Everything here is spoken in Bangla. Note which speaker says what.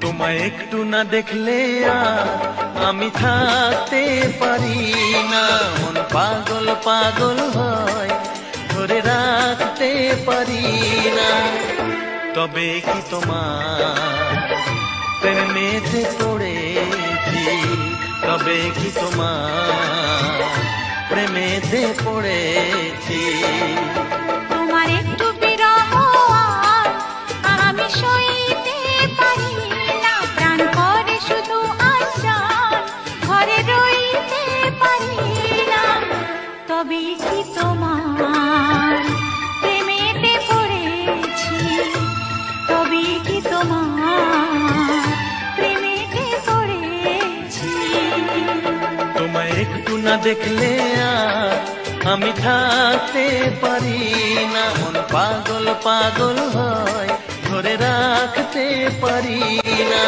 Speaker 1: তোমায় একটু না দেখলে আর আমি থাকতে পারি না, মন পাগল পাগল হয়, ধরে রাখতে পারি না। তবে কি তোমার প্রেমেতে পড়েছি, তবে কি তোমার প্রেমেতে পড়েছি।
Speaker 2: তোমার একটু বিরহ আর আমি সইতে পারি না, প্রাণ করে শুধু আশা, ঘরে রইতে পারি না। তবে কি তোমার প্রেমেতে পড়েছি, তবে কি তোমার প্রেমেতে পড়েছি।
Speaker 1: তোমায় একটু না দেখলে আর আমি থাকতে পারি না, মন পাগল পাগল হয়, ধরে রাখতে পারি না।